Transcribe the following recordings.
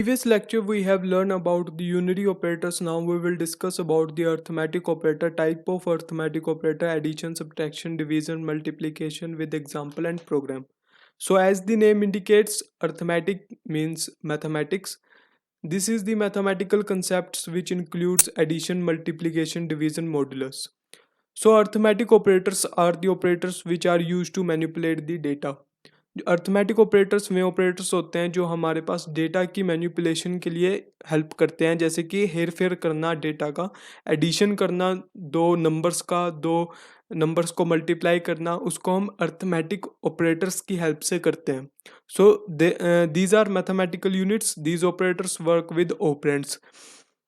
Previous lecture we have learned about the unary operators. Now we will discuss about the arithmetic operator, type of arithmetic operator, addition, subtraction, division, multiplication with example and program. So as the name indicates, arithmetic means mathematics. This is the mathematical concepts which includes addition, multiplication, division, modulus. So arithmetic operators are the operators which are used to manipulate the data. Arithmetic operators way operators होते हैं जो हमारे पास data की manipulation के लिए help करते हैं, जैसे कि हेर फेर करना डेटा का, एडिशन करना, दो नंबर्स को मल्टीप्लाई करना, उसको हम अर्थमेटिक ऑपरेटर्स की हेल्प से करते हैं. So these are mathematical units. These operators work with operands.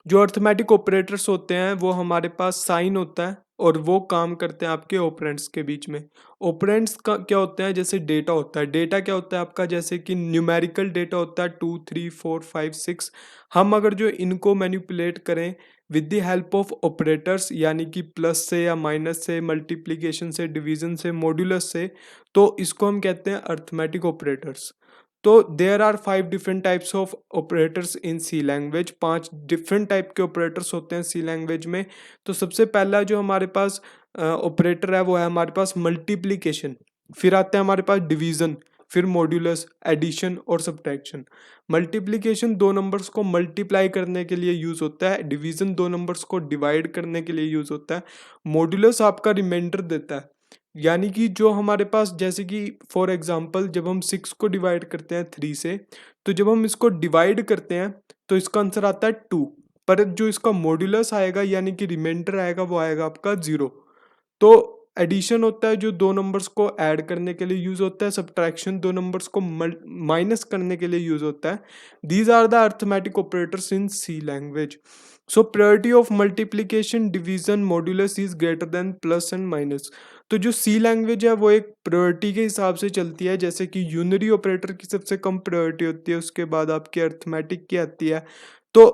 जो अर्थमेटिक ऑपरेटर्स होते हैं वो हमारे पास साइन होता है और वो काम करते हैं आपके ऑपरेंड्स के बीच में. ऑपरेंड्स का क्या होता है, जैसे डेटा होता है. डेटा क्या होता है आपका, जैसे कि न्यूमेरिकल डेटा होता है 2 3 4 5 6. हम अगर जो इनको मैनिपुलेट करें with the help of operators, यानी कि प्लस से या माइनस से, मल्टीप्लिकेशन से, डिवीजन से, मॉड्यूलस से, तो इसको हम कहते हैं अर्थमेटिक ऑपरेटर्स. तो there are 5 different types of operators in C language. 5 different type के ऑपरेटर्स होते हैं सी लैंग्वेज में. तो सबसे पहला जो हमारे पास ऑपरेटर है वो है हमारे पास मल्टीप्लिकेशन. फिर आते हैं हमारे पास डिवीजन, फिर मॉड्यूलस, एडिशन और सब्ट्रैक्शन. मल्टीप्लिकेशन दो नंबर्स को मल्टीप्लाई करने के लिए यूज होता है. डिवीजन दो नंबर्स को डिवाइड करने के लिए यूज होता है. मॉड्यूलस आपका रिमाइंडर देता है, यानी कि जो हमारे पास, जैसे कि फॉर एग्जांपल जब हम 6 को डिवाइड करते हैं 3 से, तो जब हम इसको डिवाइड करते हैं तो इसका आंसर आता है 2. पर जो इसका मॉड्यूलस आएगा यानी कि रिमाइंडर आएगा वो आएगा आपका 0. तो एडिशन होता है जो दो नंबर्स को ऐड करने के लिए यूज होता है. सब्ट्रैक्शन दो नंबर्स को माइनस करने के लिए यूज होता है. These are the arithmetic operators in C language. So priority of multiplication, division, modulus is greater than plus and minus. तो जो सी लैंग्वेज है वो एक प्रायोरिटी के हिसाब से चलती है, जैसे कि यूनरी ऑपरेटर की सबसे कम प्रायोरिटी होती है, उसके बाद आपकी अर्थमेटिक की आती है. तो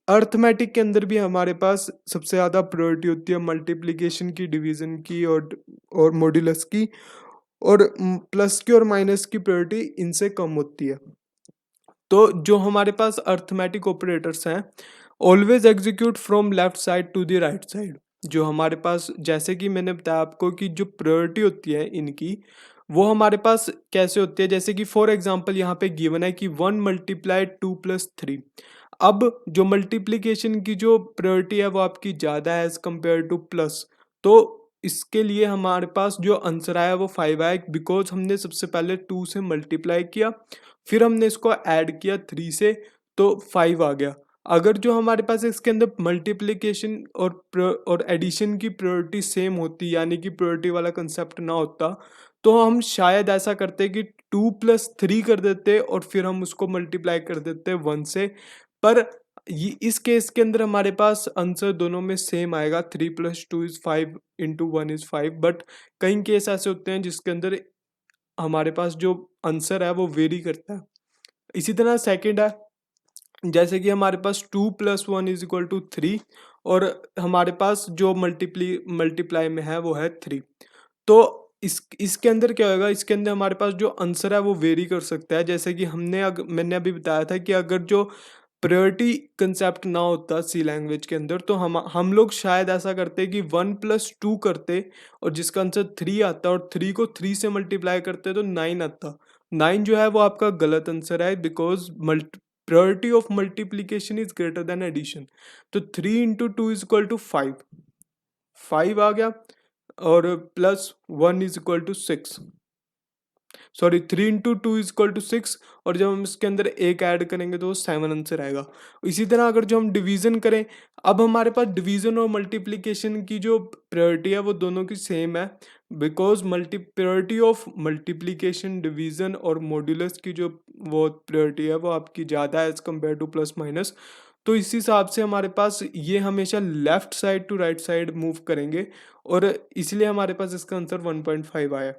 अर्थमेटिक के अंदर भी हमारे पास सबसे ज़्यादा प्रायोरिटी होती है मल्टीप्लिकेशन की, डिवीजन की और मॉड्यूलस की. और प्लस की और माइनस की प्रायोरिटी इनसे कम होती है. तो जो हमारे पास अर्थमेटिक ऑपरेटर्स हैं, always execute from left side to the right side. जो हमारे पास, जैसे कि मैंने बताया आपको कि जो प्रायोरिटी होती है इनकी, वो हमारे पास कैसे होती है, जैसे कि फॉर एग्जांपल यहाँ पे गिवन है कि 1 × 2 + 3. अब जो मल्टीप्लिकेशन की जो प्रायोरिटी है वो आपकी ज़्यादा है एज कम्पेयर टू प्लस. तो इसके लिए हमारे पास जो आंसर आया वो 5 आया, बिकॉज हमने सबसे पहले 2 से मल्टीप्लाई किया, फिर हमने इसको ऐड किया 3 से, तो 5 आ गया. अगर जो हमारे पास इसके अंदर मल्टीप्लिकेशन और एडिशन की प्रायोरिटी सेम होती, यानी कि प्रायोरिटी वाला कंसेप्ट ना होता, तो हम शायद ऐसा करते कि 2 + 3 कर देते और फिर हम उसको मल्टीप्लाई कर देते 1 से. पर इस केस के अंदर हमारे पास आंसर दोनों में सेम आएगा, 3 + 2 = 5 × 1 = 5. बट कई केस ऐसे होते हैं जिसके अंदर हमारे पास जो आंसर है वो वेरी करता है. इसी तरह सेकंड है, जैसे कि हमारे पास 2 + 1 = 3 और हमारे पास जो मल्टीप्लाई में है वो है 3. तो इसके अंदर क्या होगा, इसके अंदर हमारे पास जो आंसर है वो वेरी कर सकता है. जैसे कि मैंने अभी बताया था कि अगर जो प्रायोरिटी कंसेप्ट ना होता सी लैंग्वेज के अंदर, तो हम लोग शायद ऐसा करते कि 1 + 2 करते और जिसका आंसर 3 आता, और 3 को 3 से मल्टीप्लाई करते तो 9 आता. 9 जो है वो आपका गलत आंसर है, because priority of multiplication is greater than addition. तो 3 × 2 = 5. 5 आ गया, और +1 = 6. सॉरी, 3 × 2 = 6, और जब हम इसके अंदर एक ऐड करेंगे तो 7 आंसर आएगा. इसी तरह अगर जो हम डिवीजन करें, अब हमारे पास डिवीजन और मल्टीप्लिकेशन की जो प्रायोरिटी है वो दोनों की सेम है, because priority of multiplication, division और मॉड्यूलस की जो वो प्रायोरिटी है वो आपकी ज़्यादा है as compare to plus minus. तो इस हिसाब से हमारे पास ये हमेशा left side to right side move करेंगे, और इसलिए हमारे पास इसका आंसर 1.5 आया.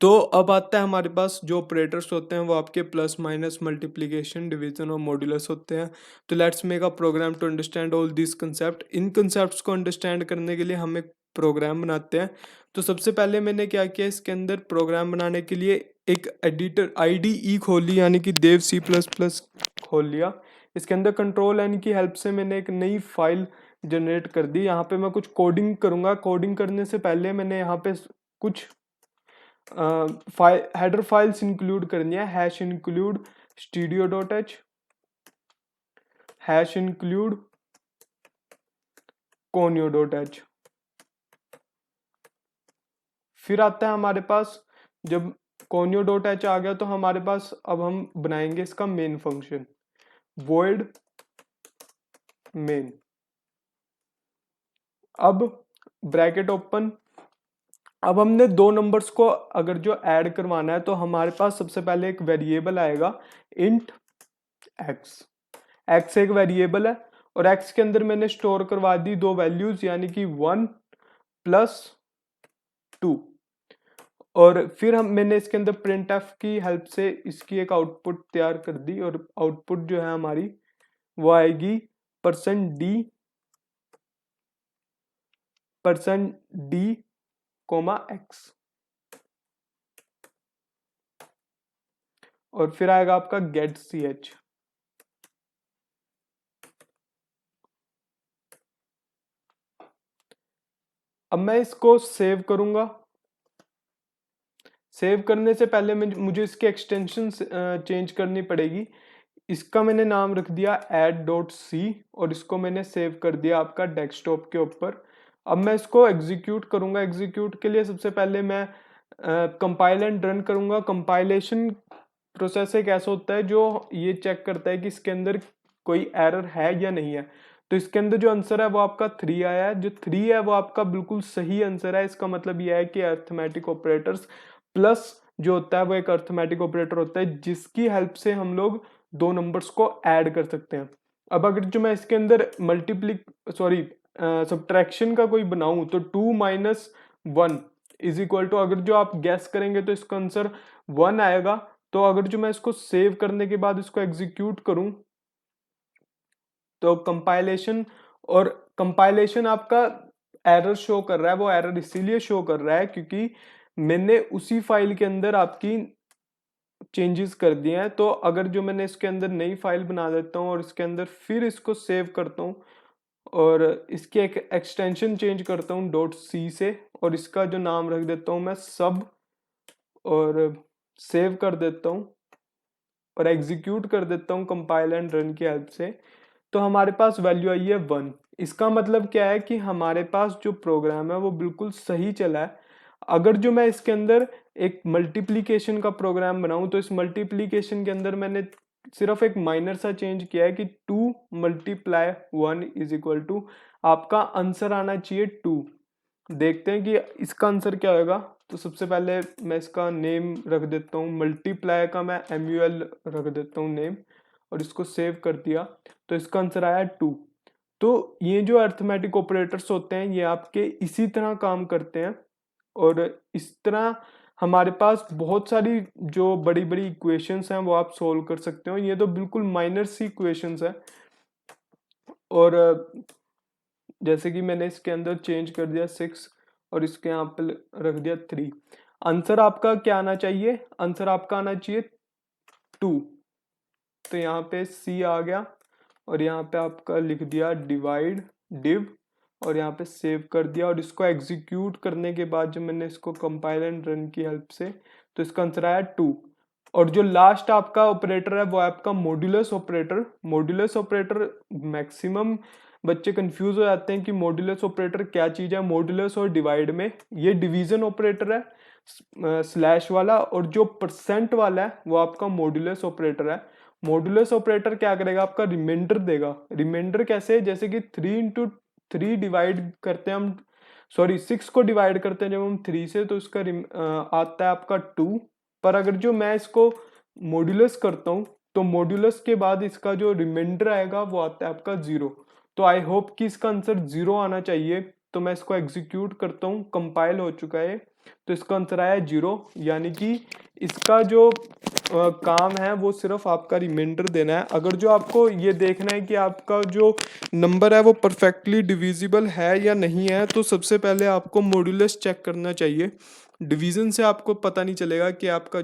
तो अब आता है हमारे पास जो ऑपरेटर्स होते हैं वो आपके प्लस, माइनस, मल्टीप्लिकेशन, डिवीजन और मॉड्यूलस होते हैं. तो let's make a program to understand all this concept. इन कंसेप्ट्स को अंडरस्टैंड करने के लिए हम एक प्रोग्राम बनाते हैं. तो सबसे पहले मैंने क्या किया, इसके अंदर प्रोग्राम बनाने के लिए एक एडिटर IDE खोल ली, यानी कि देव C++ खोल लिया। इसके अंदर कंट्रोल एन की हेल्प से मैंने एक नई फाइल जनरेट कर दी। यहाँ पे मैं कुछ कोडिंग करूँगा। कोडिंग करने से पहले मैंने यहाँ पे कुछ हेडर फाइल्स इंक्लूड करनी है। Hash include studio.h, hash include conio.h। फिर आता है हमारे पास, जब conio.h आ गया तो हमारे पास अब हम बनाएंगे इसका मेन फंक्शन, void main। अब ब्रैकेट ओपन। अब हमने दो नंबर्स को अगर जो ऐड करवाना है तो हमारे पास सबसे पहले एक वेरिएबल आएगा int x। x एक वेरिएबल है और x के अंदर मैंने स्टोर करवा दी दो वैल्यूज, यानी कि 1 + 2। और फिर मैंने इसके अंदर printf की हेल्प से इसकी एक आउटपुट तैयार कर दी, और आउटपुट जो है हमारी वो आएगी %d, और फिर आएगा आपका get ch। अब मैं इसको सेव करूंगा। सेव करने से पहले मुझे इसकी एक्सटेंशन चेंज करनी पड़ेगी। इसका मैंने नाम रख दिया add.c और इसको मैंने सेव कर दिया आपका डेस्कटॉप के ऊपर। अब मैं इसको एग्जीक्यूट करूंगा। एग्जीक्यूट के लिए सबसे पहले मैं कंपाइल एंड रन करूंगा। कंपाइलेशन प्रोसेस एक ऐसा होता है जो ये चेक करता है कि इसके अंदर कोई एरर है या नहीं है। तो इसके अंदर जो आंसर है वो आपका 3 आया है। जो 3 है वो आपका बिल्कुल सही आंसर है। इसका मतलब यह है कि अरिथमेटिक ऑपरेटर्स प्लस जो होता है वो एक अरिथमेटिक ऑपरेटर होता है जिसकी हेल्प से हम लोग दो नंबर्स को ऐड कर सकते हैं। अब अगर जो मैं इसके अंदर सब्ट्रैक्शन का कोई बनाऊं तो 2 - 1 = अगर जो आप गैस करेंगे तो इसका आंसर 1 आएगा। तो अगर जो मैं इसको सेव करने के बाद इसको एग्जीक्यूट करूं तो कंपाइलेशन आपका एरर शो कर रहा है। वो एरर इसीलिए शो कर रहा है क्योंकि मैंने उसी फाइल के अंदर आपकी चेंजेस कर दिए हैं। तो अगर जो मैंने इसके अंदर नई फाइल बना देता हूँ और इसके अंदर फिर इसको सेव करता हूँ और इसकी एक एक्सटेंशन चेंज करता हूँ .c से, और इसका जो नाम रख देता हूँ मैं सब, और सेव कर देता हूँ और एग्जीक्यूट कर देता हूँ कंपाइल एंड रन की हेल्प से, तो हमारे पास वैल्यू आई है 1। इसका मतलब क्या है कि हमारे पास जो प्रोग्राम है वो बिल्कुल सही चला है। अगर जो मैं इसके अंदर एक मल्टीप्लिकेशन का प्रोग्राम बनाऊं तो इस मल्टीप्लिकेशन के अंदर मैंने सिर्फ एक माइनर सा चेंज किया है कि 2 × 1 = आपका आंसर आना चाहिए 2। देखते हैं कि इसका आंसर क्या होगा। तो सबसे पहले मैं इसका नेम रख देता हूँ, मल्टीप्लाई का मैं MUL रख देता हूँ नेम, और इसको सेव कर दिया तो इसका आंसर आया 2। तो ये जो अरिथमेटिक ऑपरेटर्स होते हैं ये आपके इसी तरह काम करते हैं, और इस तरह हमारे पास बहुत सारी जो बड़ी बड़ी इक्वेशंस हैं वो आप सोल्व कर सकते हो। ये तो बिल्कुल माइनर सी इक्वेशंस है, और जैसे कि मैंने इसके अंदर चेंज कर दिया 6 और इसके यहाँ पे रख दिया 3। आंसर आपका क्या आना चाहिए? आंसर आपका आना चाहिए 2। तो यहाँ पे C आ गया और यहाँ पे आपका लिख दिया div, और यहाँ पे सेव कर दिया, और इसको एग्जीक्यूट करने के बाद जब मैंने इसको कंपाइल एंड रन की हेल्प से, तो इसका आंसर आया 2। और जो लास्ट आपका ऑपरेटर है वो है आपका modulus operator. Modulus operator maximum बच्चे कंफ्यूज हो जाते हैं कि मॉड्यूलस ऑपरेटर क्या चीज है। मॉड्यूलस और डिवाइड में ये डिवीजन ऑपरेटर है स्लैश वाला, और जो परसेंट वाला है वो आपका मॉड्यूलस ऑपरेटर है। मॉड्यूलस ऑपरेटर क्या करेगा? आपका रिमाइंडर देगा। रिमाइंडर कैसे? जैसे कि 3 × 3 डिवाइड करते हैं हम, 6 को डिवाइड करते हैं जब हम 3 से, तो इसका आता है आपका 2। पर अगर जो मैं इसको मॉड्यूलस करता हूँ तो मॉड्यूलस के बाद इसका जो रिमाइंडर आएगा वो आता है आपका 0। तो आई होप कि इसका आंसर 0 आना चाहिए। तो मैं इसको एग्जीक्यूट करता हूँ, कंपाइल हो चुका है, तो इसका आंसर आया 0। यानी कि इसका जो काम है वो सिर्फ आपका रिमाइंडर देना है। अगर जो आपको ये देखना है कि आपका जो नंबर है वो परफेक्टली डिविजिबल है या नहीं है, तो सबसे पहले आपको मॉड्यूलस चेक करना चाहिए। डिवीजन से आपको पता नहीं चलेगा कि आपका